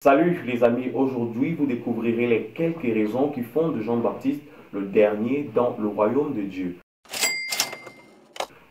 Salut les amis, aujourd'hui vous découvrirez les quelques raisons qui font de Jean-Baptiste le dernier dans le royaume de Dieu.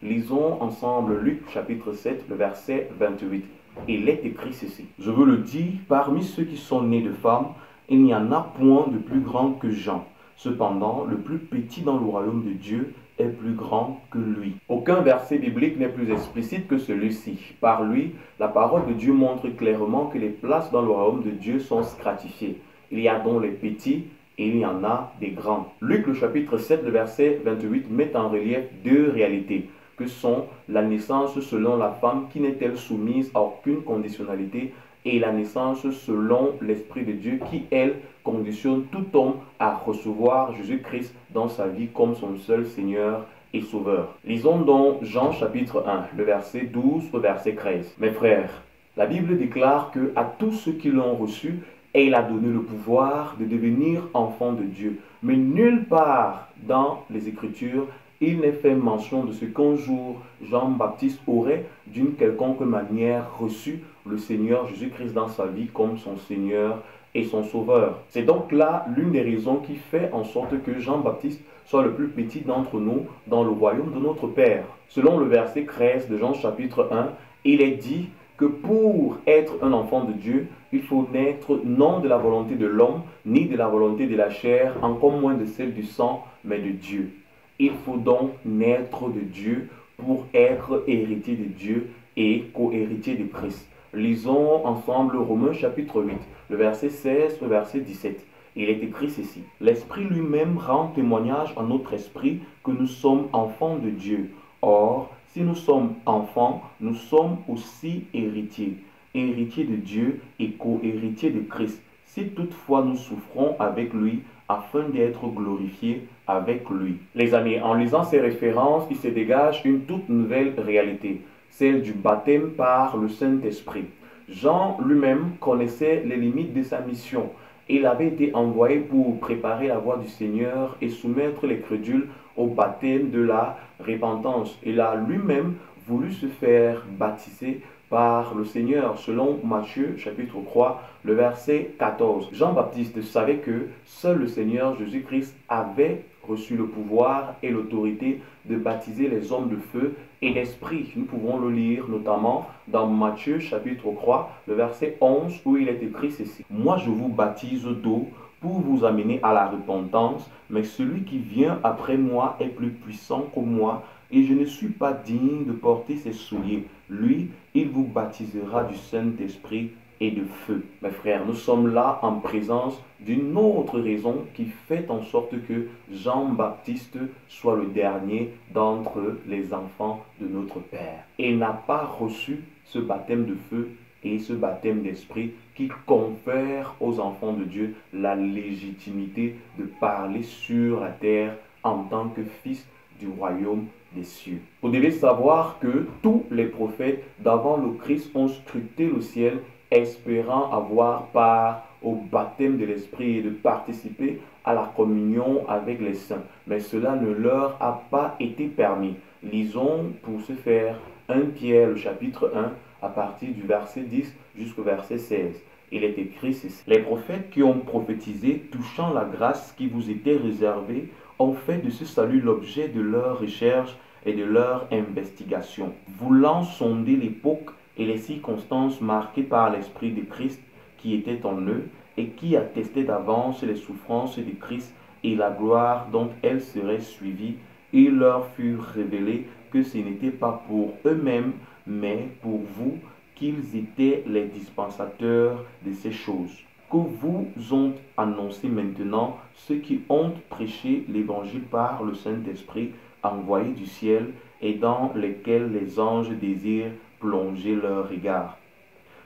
Lisons ensemble Luc chapitre 7, le verset 28. Il est écrit ceci. Je vous le dis, parmi ceux qui sont nés de femmes, il n'y en a point de plus grand que Jean. Cependant, le plus petit dans le royaume de Dieu est plus grand que lui. Aucun verset biblique n'est plus explicite que celui-ci. Par lui, la parole de Dieu montre clairement que les places dans le royaume de Dieu sont stratifiées. Il y a donc les petits et il y en a des grands. Luc le chapitre 7, le verset 28 met en relief deux réalités que sont la naissance selon la femme qui n'est-elle soumise à aucune conditionnalité et la naissance selon l'Esprit de Dieu qui, elle, conditionne tout homme à recevoir Jésus-Christ dans sa vie comme son seul Seigneur et Sauveur. Lisons donc Jean chapitre 1, le verset 12 au verset 13. Mes frères, la Bible déclare que à tous ceux qui l'ont reçu, il a donné le pouvoir de devenir enfants de Dieu. Mais nulle part dans les Écritures, il n'est fait mention de ce qu'un jour Jean-Baptiste aurait d'une quelconque manière reçu le Seigneur Jésus-Christ dans sa vie comme son Seigneur et son Sauveur. C'est donc là l'une des raisons qui fait en sorte que Jean-Baptiste soit le plus petit d'entre nous dans le royaume de notre Père. Selon le verset 13 de Jean chapitre 1, il est dit que pour être un enfant de Dieu, il faut naître non de la volonté de l'homme, ni de la volonté de la chair, encore moins de celle du sang, mais de Dieu. Il faut donc naître de Dieu pour être héritier de Dieu et co-héritier de Christ. Lisons ensemble Romains chapitre 8, le verset 16 au verset 17. Il est écrit ceci. L'Esprit lui-même rend témoignage à notre esprit que nous sommes enfants de Dieu. Or, si nous sommes enfants, nous sommes aussi héritiers, héritiers de Dieu et co-héritiers de Christ, si toutefois nous souffrons avec lui, afin d'être glorifiés avec lui. Les amis, en lisant ces références, il se dégage une toute nouvelle réalité, celle du baptême par le Saint-Esprit. Jean lui-même connaissait les limites de sa mission. Il avait été envoyé pour préparer la voie du Seigneur et soumettre les crédules au baptême de la repentance. Il a lui-même voulu se faire baptiser par le Seigneur, selon Matthieu chapitre 3, le verset 14. Jean-Baptiste savait que seul le Seigneur Jésus-Christ avait reçu le pouvoir et l'autorité de baptiser les hommes de feu et d'esprit. Nous pouvons le lire notamment dans Matthieu chapitre 3, le verset 11, où il est écrit ceci. « Moi je vous baptise d'eau pour vous amener à la repentance, mais celui qui vient après moi est plus puissant que moi, et je ne suis pas digne de porter ses souliers. Lui, il vous baptisera du Saint-Esprit et de feu. » Mes frères, nous sommes là en présence d'une autre raison qui fait en sorte que Jean-Baptiste soit le dernier d'entre les enfants de notre Père. Il n'a pas reçu ce baptême de feu et ce baptême d'esprit qui confère aux enfants de Dieu la légitimité de parler sur la terre en tant que fils du royaume des cieux. Vous devez savoir que tous les prophètes d'avant le Christ ont scruté le ciel espérant avoir part au baptême de l'Esprit et de participer à la communion avec les saints. Mais cela ne leur a pas été permis. Lisons pour ce faire 1 Pierre, le chapitre 1, à partir du verset 10 jusqu'au verset 16. Il est écrit ceci. Les prophètes qui ont prophétisé touchant la grâce qui vous était réservée ont fait de ce salut l'objet de leur recherche et de leur investigation, voulant sonder l'époque et les circonstances marquées par l'Esprit de Christ qui était en eux et qui attestait d'avance les souffrances de Christ et la gloire dont elles seraient suivies. Il leur fut révélé que ce n'était pas pour eux-mêmes, mais pour vous qu'ils étaient les dispensateurs de ces choses, que vous ont annoncé maintenant ceux qui ont prêché l'évangile par le Saint-Esprit envoyé du ciel et dans lesquels les anges désirent plonger leur regard.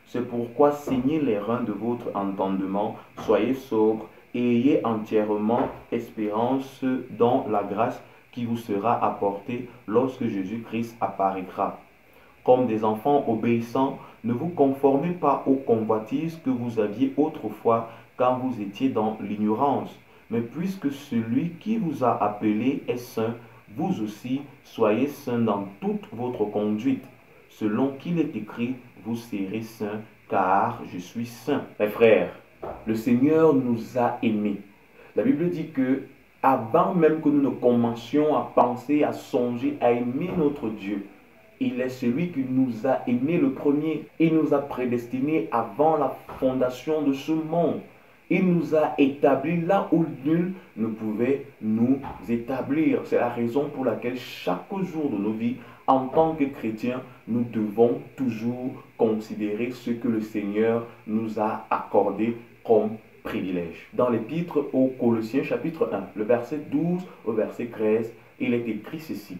C'est pourquoi saignez les reins de votre entendement, soyez sobres et ayez entièrement espérance dans la grâce qui vous sera apportée lorsque Jésus-Christ apparaîtra. Comme des enfants obéissants, ne vous conformez pas aux convoitises que vous aviez autrefois quand vous étiez dans l'ignorance. Mais puisque celui qui vous a appelé est saint, vous aussi soyez saints dans toute votre conduite. Selon qu'il est écrit, vous serez saints, car je suis saint. Mes frères, le Seigneur nous a aimés. La Bible dit que avant même que nous ne commencions à penser, à songer, à aimer notre Dieu, il est celui qui nous a aimés le premier. Il nous a prédestinés avant la fondation de ce monde. Il nous a établis là où nul ne pouvait nous établir. C'est la raison pour laquelle chaque jour de nos vies, en tant que chrétiens, nous devons toujours considérer ce que le Seigneur nous a accordé comme privilège. Dans l'épître aux Colossiens chapitre 1, le verset 12 au verset 13, il est écrit ceci.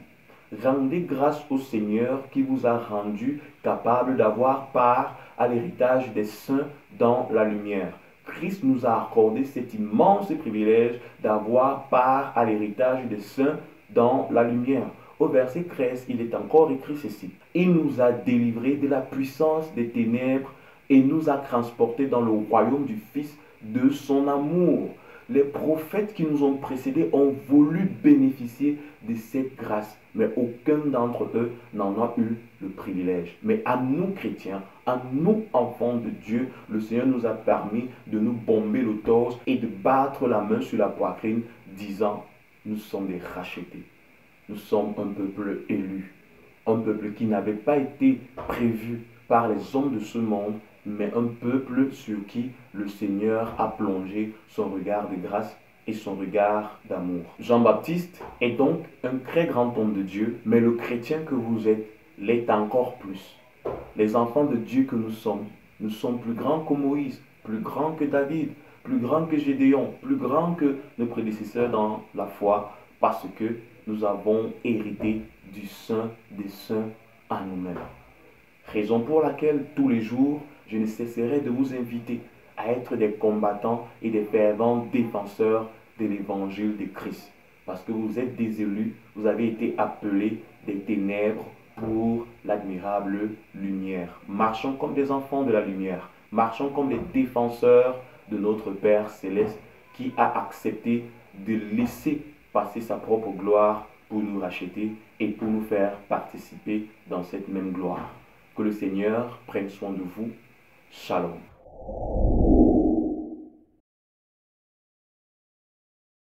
Rendez grâce au Seigneur qui vous a rendu capable d'avoir part à l'héritage des saints dans la lumière. Christ nous a accordé cet immense privilège d'avoir part à l'héritage des saints dans la lumière. Au verset 13, il est encore écrit ceci. Il nous a délivrés de la puissance des ténèbres et nous a transportés dans le royaume du Fils de son amour. Les prophètes qui nous ont précédés ont voulu bénéficier de cette grâce, mais aucun d'entre eux n'en a eu le privilège. Mais à nous chrétiens, à nous enfants de Dieu, le Seigneur nous a permis de nous bomber le torse et de battre la main sur la poitrine, disant, nous sommes des rachetés. Nous sommes un peuple élu, un peuple qui n'avait pas été prévu par les hommes de ce monde, mais un peuple sur qui le Seigneur a plongé son regard de grâce et son regard d'amour. Jean-Baptiste est donc un très grand homme de Dieu, mais le chrétien que vous êtes l'est encore plus. Les enfants de Dieu que nous sommes plus grands que Moïse, plus grands que David, plus grands que Gédéon, plus grands que nos prédécesseurs dans la foi, parce que nous avons hérité du Saint des Saints en nous-mêmes. Raison pour laquelle tous les jours, je ne cesserai de vous inviter à être des combattants et des fervents défenseurs de l'évangile de Christ. Parce que vous êtes des élus, vous avez été appelés des ténèbres pour l'admirable lumière. Marchons comme des enfants de la lumière. Marchons comme des défenseurs de notre Père céleste qui a accepté de laisser passer sa propre gloire pour nous racheter et pour nous faire participer dans cette même gloire. Que le Seigneur prenne soin de vous. Shalom.